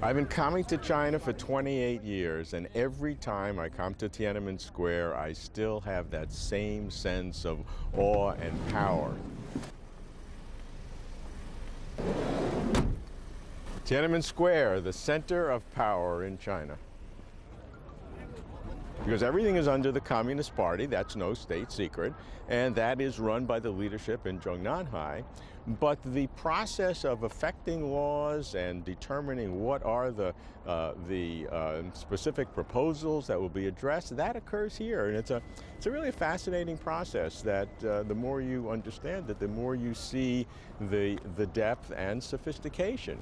I've been coming to China for 28 years, and every time I come to Tiananmen Square, I still have that same sense of awe and power. Tiananmen Square, the center of power in China. Because everything is under the Communist Party, that's no state secret, and that is run by the leadership in Zhongnanhai. But the process of affecting laws and determining what are the specific proposals that will be addressed, that occurs here. And it's a really fascinating process that the more you understand it, the more you see the depth and sophistication.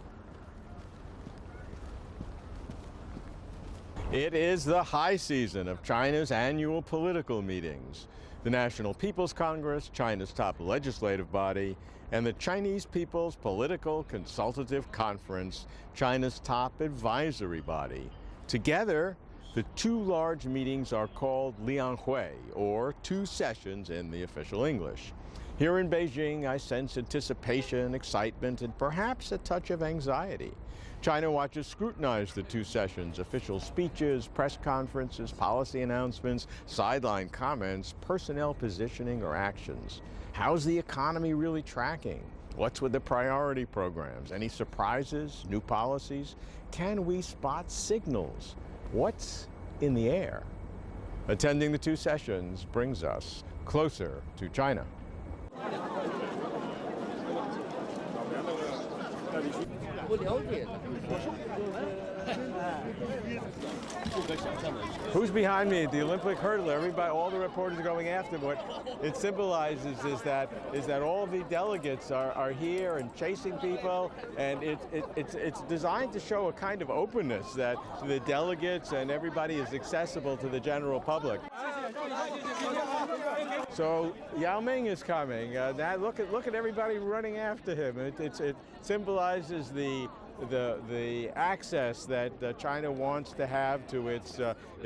It is the high season of China's annual political meetings. The National People's Congress, China's top legislative body, and the Chinese People's Political Consultative Conference, China's top advisory body. Together, the two large meetings are called Lianghui, or two sessions in the official English. Here in Beijing, I sense anticipation, excitement, and perhaps a touch of anxiety. China watchers scrutinize the two sessions: official speeches, press conferences, policy announcements, sideline comments, personnel positioning or actions. How's the economy really tracking? What's with the priority programs? Any surprises, new policies? Can we spot signals? What's in the air? Attending the two sessions brings us closer to China. Who's behind me? The Olympic hurdler. Everybody, all the reporters are going after him. What it symbolizes is that all the delegates are here and chasing people, and it's designed to show a kind of openness that the delegates and everybody is accessible to the general public. So Yao Ming is coming. Now look at everybody running after him. It symbolizes the access that China wants to have to its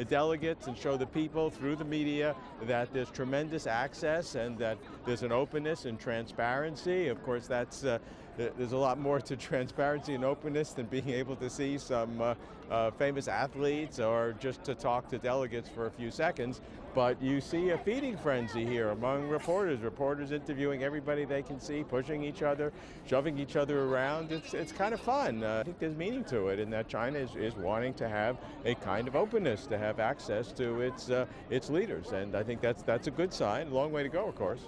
delegates, and show the people through the media that there's tremendous access and that there's an openness and transparency. Of course, that's there's a lot more to transparency and openness than being able to see some famous athletes or just to talk to delegates for a few seconds. But you see a feeding frenzy here among reporters interviewing everybody they can see, pushing each other, shoving each other around. It's kind of fun. I think there's meaning to it in that China is wanting to have a kind of openness, to have access to its leaders. And I think that's a good sign. A long way to go, of course.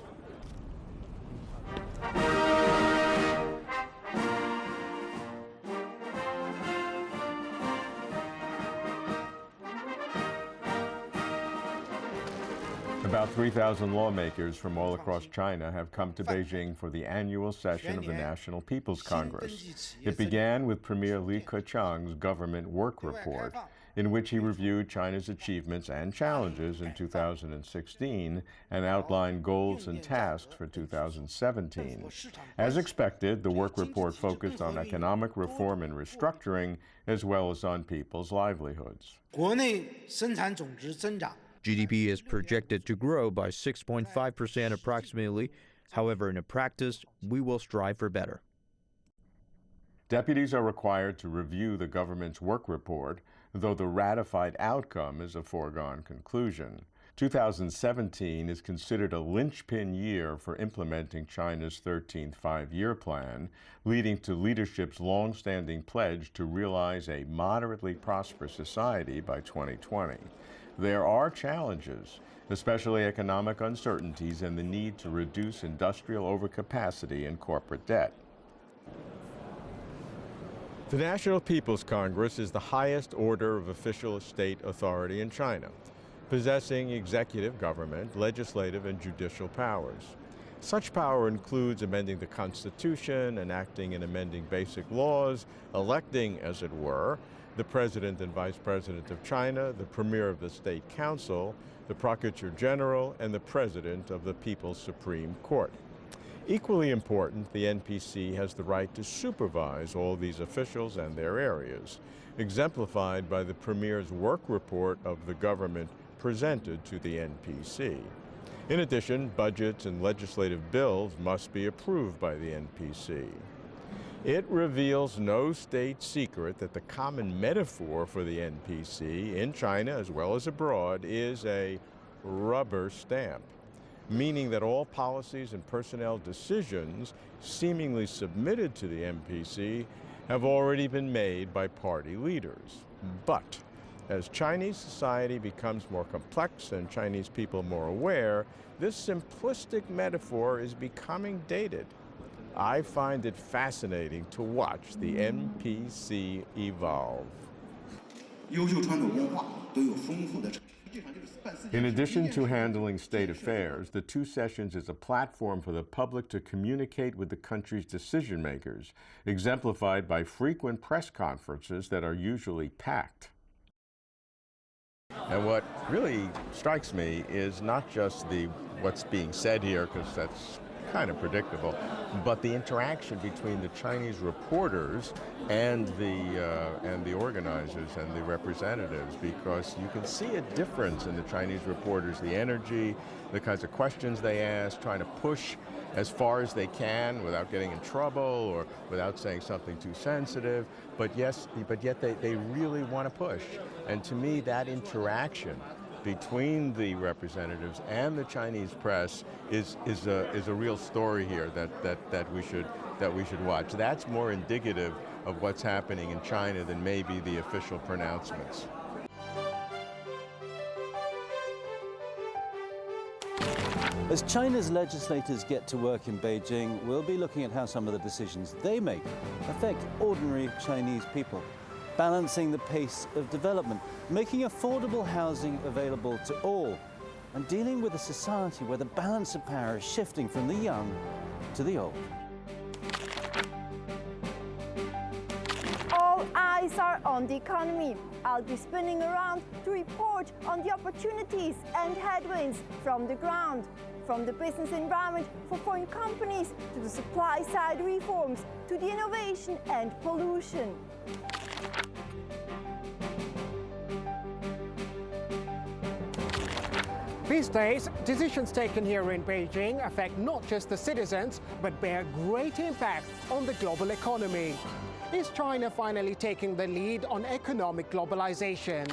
About 3,000 lawmakers from all across China have come to Beijing for the annual session of the National People's Congress. It began with Premier Li Keqiang's government work report, in which he reviewed China's achievements and challenges in 2016 and outlined goals and tasks for 2017. As expected, the work report focused on economic reform and restructuring, as well as on people's livelihoods. GDP is projected to grow by 6.5% approximately. However, in practice, we will strive for better. Deputies are required to review the government's work report, though the ratified outcome is a foregone conclusion. 2017 is considered a linchpin year for implementing China's 13th five-year plan, leading to leadership's long-standing pledge to realize a moderately prosperous society by 2020. There are challenges, especially economic uncertainties and the need to reduce industrial overcapacity and corporate debt. The National People's Congress is the highest order of official state authority in China, possessing executive government, legislative, and judicial powers. Such power includes amending the Constitution, enacting and amending basic laws, electing, as it were, the President and Vice President of China, the Premier of the State Council, the Procurator General, and the President of the People's Supreme Court. Equally important, the NPC has the right to supervise all these officials and their areas, exemplified by the Premier's work report of the government presented to the NPC. In addition, budgets and legislative bills must be approved by the NPC. It reveals no state secret that the common metaphor for the NPC in China as well as abroad is a rubber stamp, meaning that all policies and personnel decisions seemingly submitted to the NPC have already been made by party leaders. But as Chinese society becomes more complex and Chinese people more aware, this simplistic metaphor is becoming dated. I find it fascinating to watch the NPC evolve. In addition to handling state affairs, the two sessions is a platform for the public to communicate with the country's decision makers, exemplified by frequent press conferences that are usually packed. And what really strikes me is not just what's being said here, because that's kind of predictable, but the interaction between the Chinese reporters and the organizers and the representatives, because you can see a difference in the Chinese reporters, the energy, the kinds of questions they ask, trying to push as far as they can without getting in trouble or without saying something too sensitive, but yet they really want to push. And to me, that interaction between the representatives and the Chinese press is a real story here that we should watch. That's more indicative of what's happening in China than maybe the official pronouncements. As China's legislators get to work in Beijing, we'll be looking at how some of the decisions they make affect ordinary Chinese people, balancing the pace of development, making affordable housing available to all, and dealing with a society where the balance of power is shifting from the young to the old. All eyes are on the economy. I'll be spinning around to report on the opportunities and headwinds from the ground, from the business environment for foreign companies to the supply side reforms to the innovation and pollution. These days, decisions taken here in Beijing affect not just the citizens, but bear great impact on the global economy. Is China finally taking the lead on economic globalization?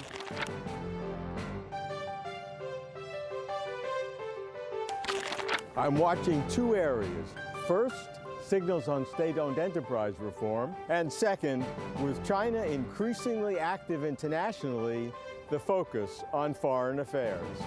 I'm watching two areas. First, signals on state-owned enterprise reform, and second, with China increasingly active internationally, the focus on foreign affairs.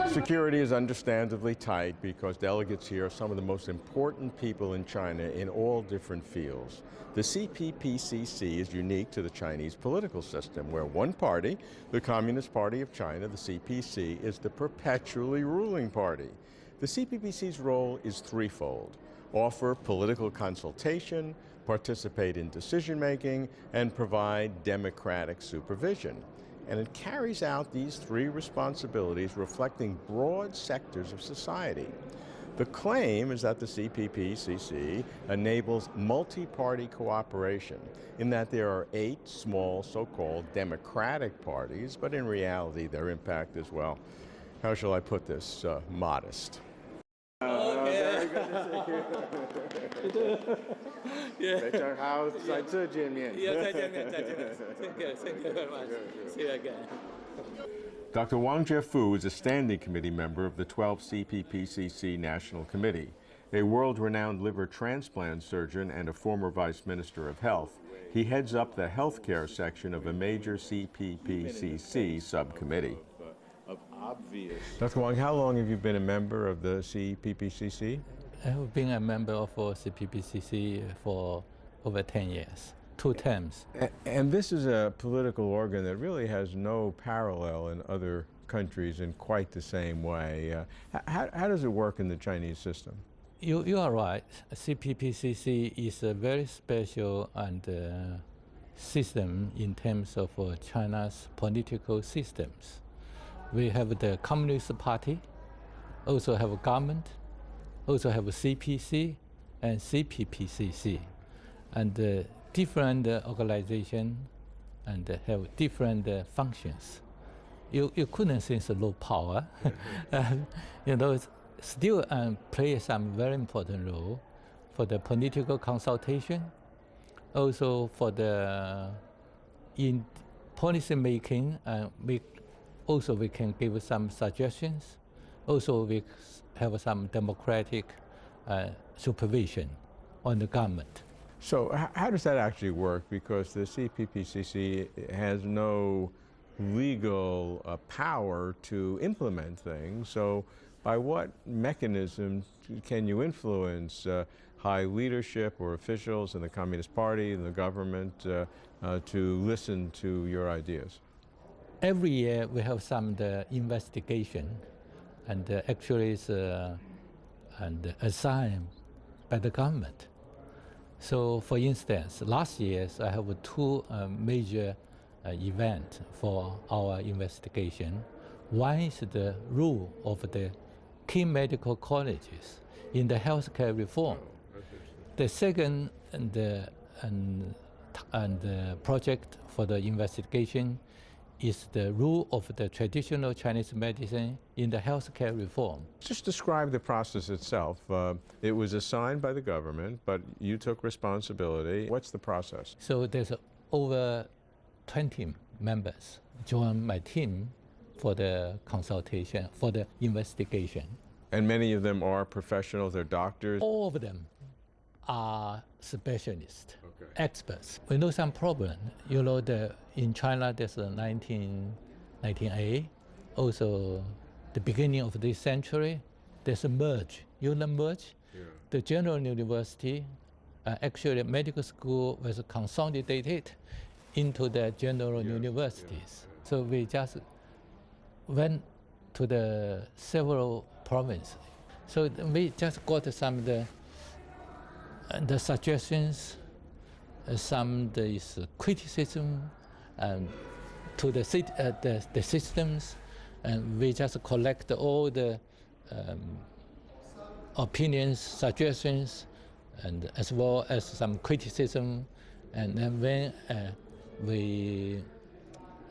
Security is understandably tight because delegates here are some of the most important people in China in all different fields. The CPPCC is unique to the Chinese political system, where one party, the Communist Party of China, the CPC, is the perpetually ruling party. The CPPC's role is threefold: offer political consultation, participate in decision-making, and provide democratic supervision. And it carries out these three responsibilities reflecting broad sectors of society. The claim is that the CPPCC enables multi-party cooperation in that there are 8 small so-called democratic parties, but in reality their impact is, well, how shall I put this, modest. Very good to see you. 非常好，再次见面。再见面。Thank you very much. See you again. Dr. Wang Jiefu is a standing committee member of the 12th CPPCC National Committee, a world-renowned liver transplant surgeon and a former vice minister of health. He heads up the healthcare section of a major CPPCC subcommittee. Dr. Wang, how long have you been a member of the CPPCC? I've been a member of CPPCC for over 10 years, 2 terms. And this is a political organ that really has no parallel in other countries in quite the same way. How does it work in the Chinese system? You are right. CPPCC is a very special and system in terms of China's political systems. We have the Communist Party, also have a government, also have a CPC and CPPCC, and different organizations and have different functions. You couldn't say it's low power. You know, still play some very important role for the political consultation, also for the in policy making. We can give some suggestions. Also, we have some democratic supervision on the government. So how does that actually work? Because the CPPCC has no legal power to implement things. So by what mechanism can you influence high leadership or officials in the Communist Party and the government to listen to your ideas? Every year we have some investigation, and actually it's assigned by the government. So, for instance, last year I have two major events for our investigation. One is the role of the key medical colleges in the healthcare reform. The second project for the investigation is the role of the traditional Chinese medicine in the healthcare reform. Just describe the process itself. It was assigned by the government, but you took responsibility. What's the process? So there's over 20 members join my team for the consultation, for the investigation. And many of them are professionals, they're doctors? All of them are specialists, Okay. experts. We know some problem. You know, in China, there's a 1998, also the beginning of this century, there's a merge. You know merge? Yeah. The general university, actually medical school was consolidated into the general universities. So we just went to the several provinces. So we just got some of the suggestions, some criticism to the systems, and we just collect all the opinions, suggestions, and as well as some criticism, and then when we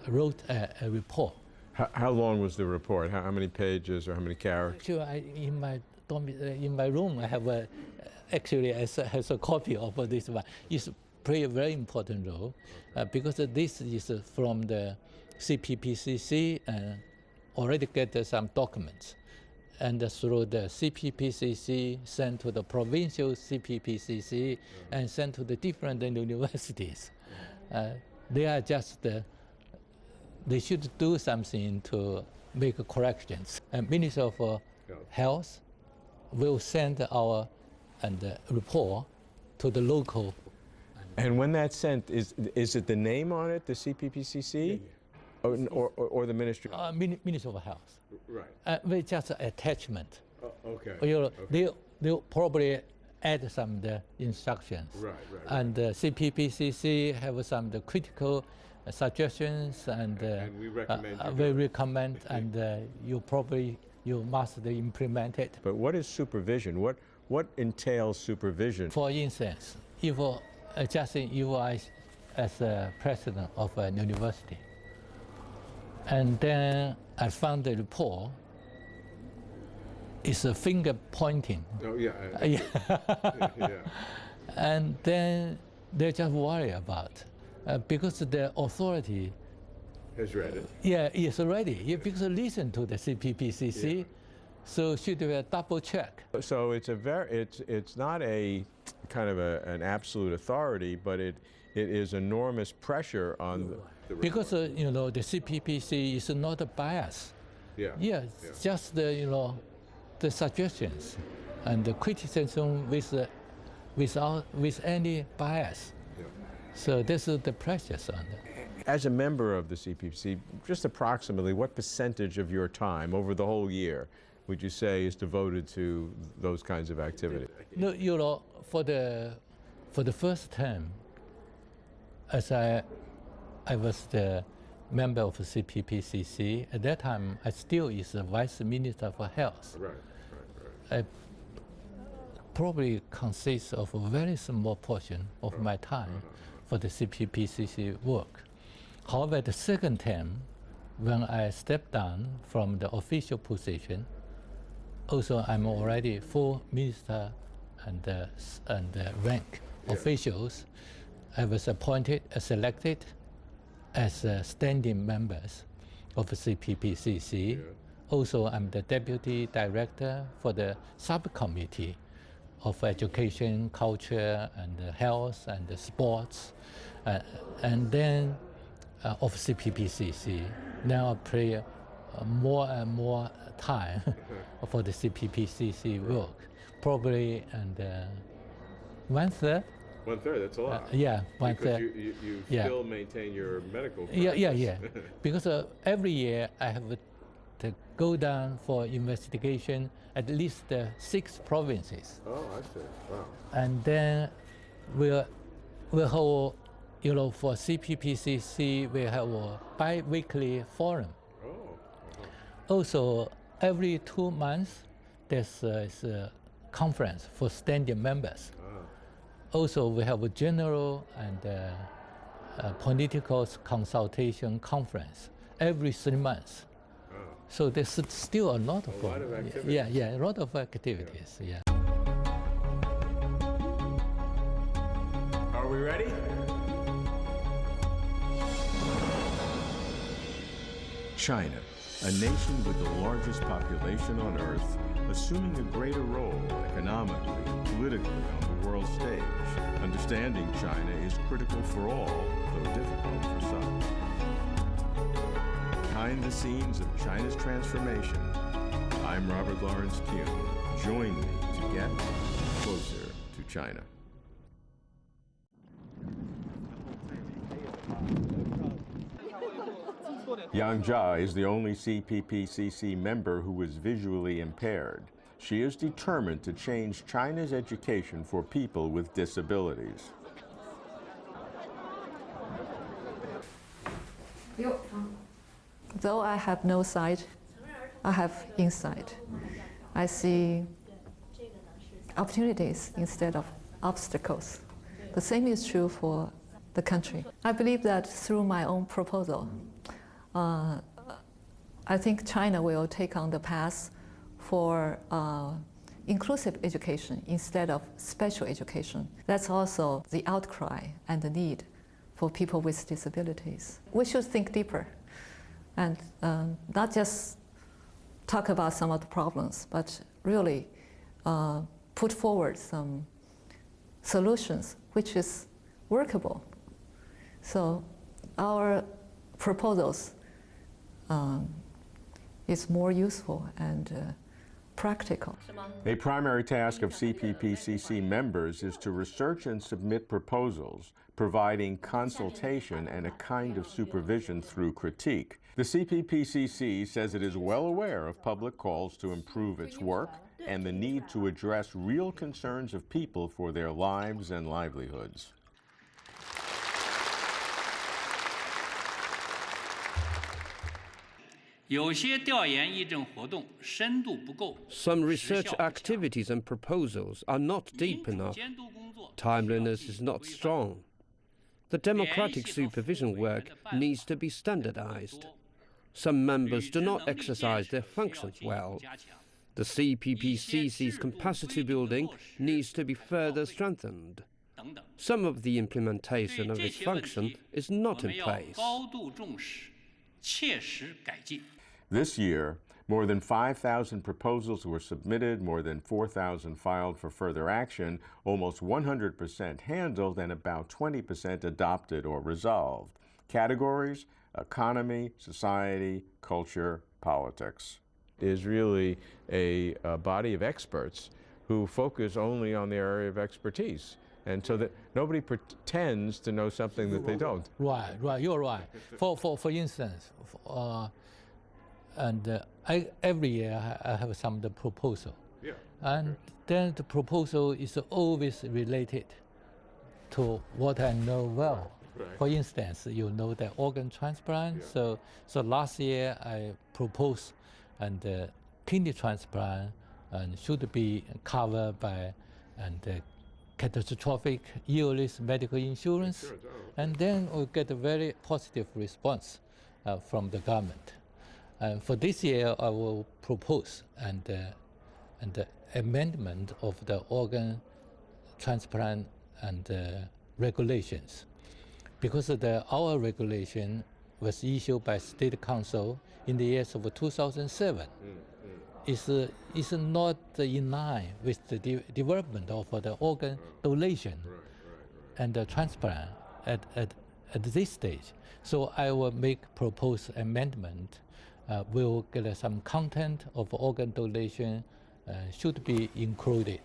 wrote a report. How long was the report? How many pages or how many characters? Actually, in my room, I have actually has a copy of this one. It's play a very important role because this is from the CPPCC and already get some documents, and through the CPPCC sent to the provincial CPPCC and sent to the different universities. They are just they should do something to make corrections. And Minister of Health will send our report to the local. And when that's sent, is it the name on it, the CPPCC? Yeah. Or the Ministry? Minister of Health. Right. With just attachment. Okay. Okay. They'll probably add some instructions. Right. And CPPCC have some critical suggestions, and we recommend, and you must implement it. But what is supervision? What entails supervision? For instance, if just you are as a president of a university, and then I found the report, it's a finger pointing. Oh yeah. Yeah. And then they just worry about because the authority has read it. Yeah, it's ready. Yeah, because listen to the CPPCC, yeah. So should be a double check. So it's it's not a kind of an absolute authority, but it is enormous pressure on the because the CPPC is not a bias. Yeah. Just the suggestions and the criticism with any bias. Yeah. So this is the pressure on it. As a member of the CPPC, just approximately what percentage of your time over the whole year would you say is devoted to those kinds of activities? No, for the first term, as I was the member of the CPPCC, at that time I still is the Vice Minister for Health. Right. I probably consists of a very small portion of my time for the CPPCC work. However, the second term, when I stepped down from the official position, Also, I'm already 4 minister and rank officials. I was appointed, selected as standing members of CPPCC. Also, I'm the deputy director for the subcommittee of education, culture, and health and sports, and then of CPPCC. Now I play more and more time for the CPPCC work, probably and 1/3. 1/3, that's a lot. Yeah, 1/3. Because you still maintain your medical practice. Yeah. Because every year I have to go down for investigation at least 6 provinces. Oh, I see. Wow. And then we'll hold, for CPPCC, we have a bi-weekly forum. Oh. Also, every 2 months, there's a conference for standing members. Also, we have a general and political consultation conference every 3 months. So there's still a lot of activities. Yeah, a lot of activities. Yeah. Are we ready? China, a nation with the largest population on Earth, assuming a greater role economically and politically on the world stage. Understanding China is critical for all, though difficult for some. Behind the scenes of China's transformation, I'm Robert Lawrence Kuhn. Join me to get closer to China. Yang Jia is the only CPPCC member who is visually impaired. She is determined to change China's education for people with disabilities. Though I have no sight, I have insight. I see opportunities instead of obstacles. The same is true for the country. I believe that through my own proposal, I think China will take on the path for inclusive education instead of special education. That's also the outcry and the need for people with disabilities. We should think deeper and not just talk about some of the problems, but really put forward some solutions which is workable. So our proposals is more useful and practical. A primary task of CPPCC members is to research and submit proposals, providing consultation and a kind of supervision through critique. The CPPCC says it is well aware of public calls to improve its work and the need to address real concerns of people for their lives and livelihoods. Some research activities and proposals are not deep enough. Timeliness is not strong. The democratic supervision work needs to be standardized. Some members do not exercise their functions well. The CPPCC's capacity building needs to be further strengthened. Some of the implementation of its function is not in place. This year, more than 5,000 proposals were submitted, more than 4,000 filed for further action, almost 100% handled, and about 20% adopted or resolved. Categories: economy, society, culture, politics. Is really a body of experts who focus only on their area of expertise. And so that nobody pretends to know something that they don't. Right, you're right. For instance, every year I have some the proposal. Yeah. And then the proposal is always related to what I know well. Right. For instance, the organ transplant. Yeah. So last year I proposed and kidney transplant and should be covered by catastrophic yearly medical insurance. And then we get a very positive response from the government. For this year, I will propose and and the amendment of the organ transplant and regulations. Because our regulation was issued by State Council in the years of 2007. Is not in line with the development of the organ donation and the transplant at this stage. So I will make proposed amendment. Will get some content of organ donation should be included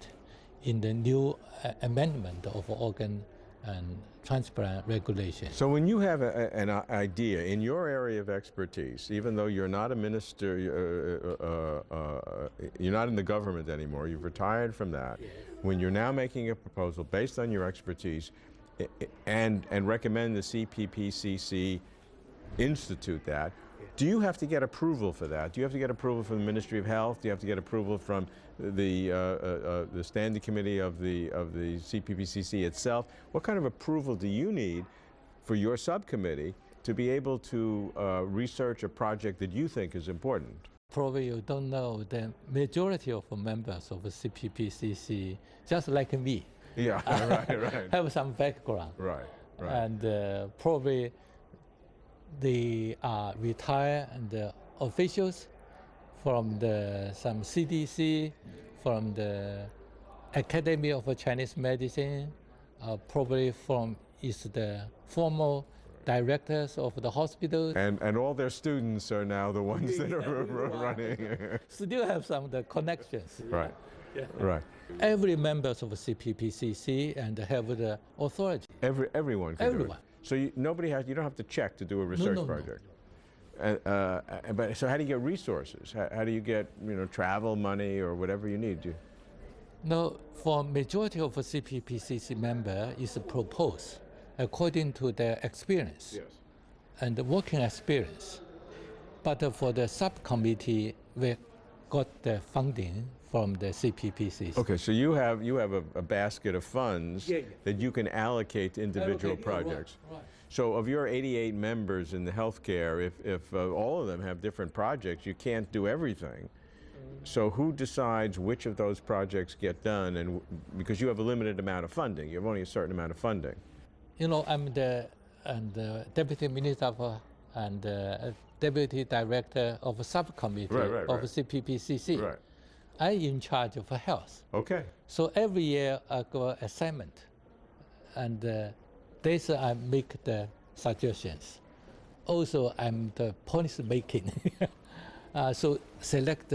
in the new amendment of organ and transplant regulations. So when you have an idea in your area of expertise, even though you're not a minister, you're not in the government anymore, you've retired from that, when you're now making a proposal based on your expertise and recommend the CPPCC institute that, do you have to get approval for that? Do you have to get approval from the Ministry of Health? Do you have to get approval from the standing committee of the CPPCC itself? What kind of approval do you need for your subcommittee to be able to research a project that you think is important? Probably you don't know the majority of members of the CPPCC, just like me, Yeah, right. have some background. Right. And probably they are retired and officials from some CDC, from the Academy of Chinese Medicine, probably from the former directors of the hospitals. And all their students are now the ones that are running. Still have some of the connections. Right. Right. Every member of the CPPCC and have the authority. Everyone can do it. Everyone. So you don't have to check to do a research project. But so how do you get resources? How do you get travel money or whatever you need? No, for majority of the CPPCC member is proposed according to their experience and the working experience. But for the subcommittee, we got the funding from the CPPCC. Okay, so you have a basket of funds that you can allocate to individual projects. Right. So of your 88 members in the healthcare, if all of them have different projects, you can't do everything. So who decides which of those projects get done? And because you have a limited amount of funding, you have only a certain amount of funding. I'm the deputy minister and deputy director of a subcommittee of CPPCC. Right. I'm in charge of health. Okay. So every year I go assignment, and this I make the suggestions. Also, I'm the policy making. So select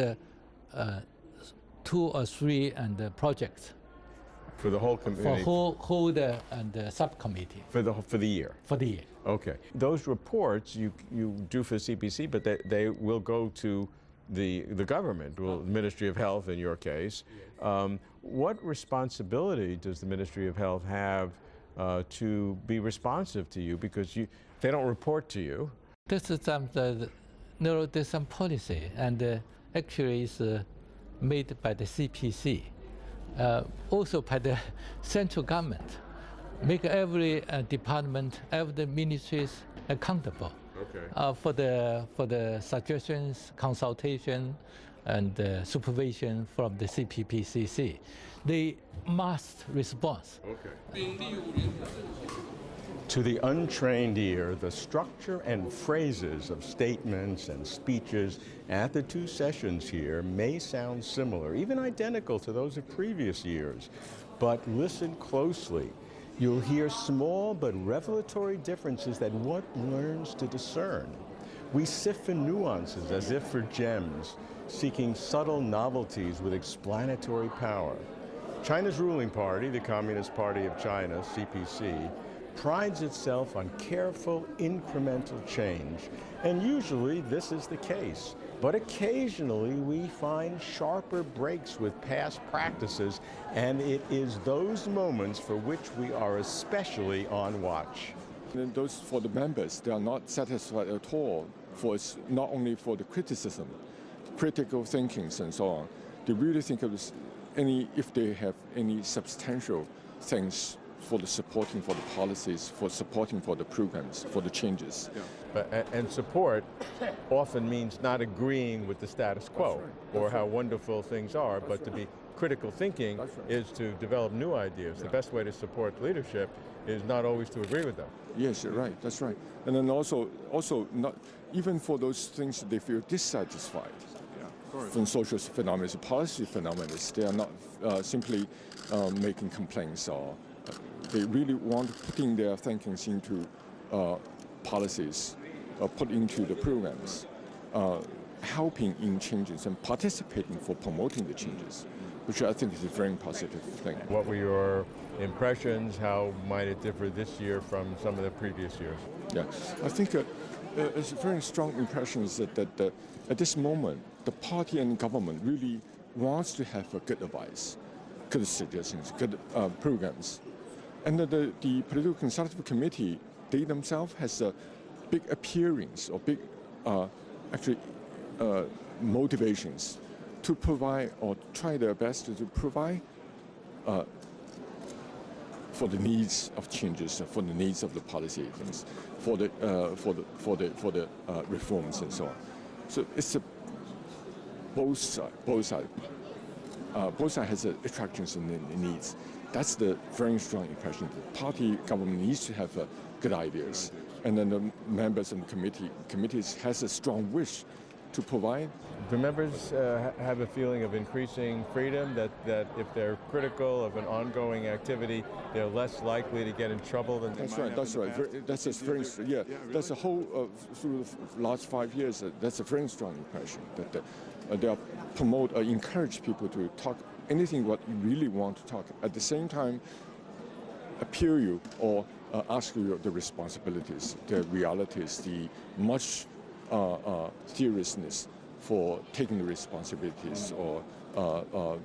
2 or 3 projects For the whole committee. for whole subcommittee. For the year. For the year. Okay. Those reports you do for CPC, but they will go to the government, Ministry of Health in your case. What responsibility does the Ministry of Health have to be responsive to you? Because they don't report to you. This is there's some policy, and actually it's made by the CPC, also by the central government. Make every department, every ministries accountable. Okay. For the suggestions, consultation, and supervision from the CPPCC. They must respond. Okay. To the untrained ear, the structure and phrases of statements and speeches at the 2 sessions here may sound similar, even identical to those of previous years. But listen closely. You'll hear small but revelatory differences that one learns to discern. We sift for nuances as if for gems, seeking subtle novelties with explanatory power. China's ruling party, the Communist Party of China, CPC, prides itself on careful, incremental change. And usually this is the case. But occasionally we find sharper breaks with past practices, and it is those moments for which we are especially on watch. And those for the members, they are not satisfied at all, not only for the criticism, critical thinkings and so on. They really think of if they have any substantial things for the supporting for the policies, for supporting for the programs, for the changes. And support often means not agreeing with the status quo or how wonderful things are, but to be critical thinking is to develop new ideas. The best way to support leadership is not always to agree with them. Yes, you're right. That's right. And then also not even for those things that they feel dissatisfied from social phenomena, policy phenomena, they are not simply making complaints, or they really want to put in their thinkings into policies, put into the programs, helping in changes and participating for promoting the changes, which I think is a very positive thing. What were your impressions? How might it differ this year from some of the previous years? Yeah, I think it's very strong impressions that at this moment, the party and government really wants to have a good advice, good suggestions, good programs. And the Political Consultative Committee, they themselves has a big appearance or big motivations to provide or try their best to provide for the needs of changes, for the needs of the policy things, for the reforms and so on. So it's both sides has attractions and needs. That's the very strong impression. The party government needs to have good ideas, and then the members and committees has a strong wish to provide. Do members have a feeling of increasing freedom, that if they're critical of an ongoing activity, they're less likely to get in trouble than they might have in the past? That's a very, that's a whole, through the last 5 years, that's a very strong impression, that they promote or encourage people to talk anything what you really want to talk. At the same time, appeal you or ask you the responsibilities, the realities, the much seriousness for taking the responsibilities or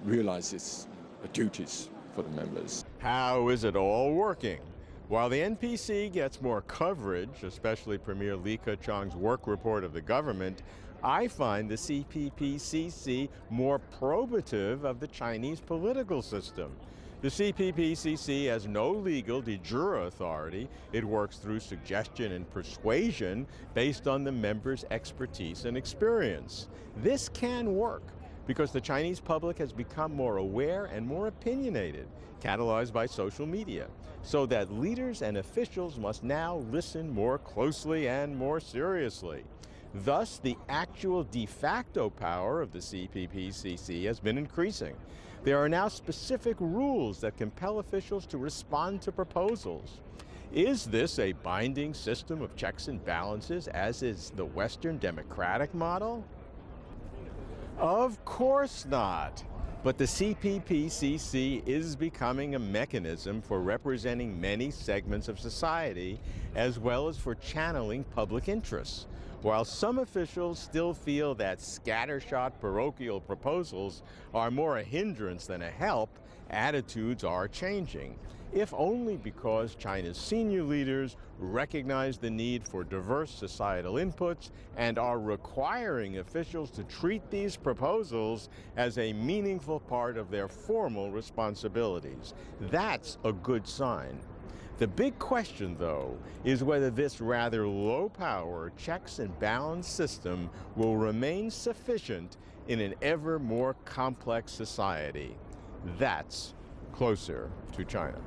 realize its duties for the members. How is it all working? While the NPC gets more coverage, especially Premier Li Keqiang's work report of the government, I find the CPPCC more probative of the Chinese political system. The CPPCC has no legal de jure authority. It works through suggestion and persuasion based on the members' expertise and experience. This can work because the Chinese public has become more aware and more opinionated, catalyzed by social media, so that leaders and officials must now listen more closely and more seriously. Thus, the actual de facto power of the CPPCC has been increasing. There are now specific rules that compel officials to respond to proposals. Is this a binding system of checks and balances, as is the Western democratic model? Of course not. But the CPPCC is becoming a mechanism for representing many segments of society, as well as for channeling public interests. While some officials still feel that scattershot parochial proposals are more a hindrance than a help, attitudes are changing, if only because China's senior leaders recognize the need for diverse societal inputs and are requiring officials to treat these proposals as a meaningful part of their formal responsibilities. That's a good sign. The big question, though, is whether this rather low-power checks and balance system will remain sufficient in an ever more complex society. That's closer to China.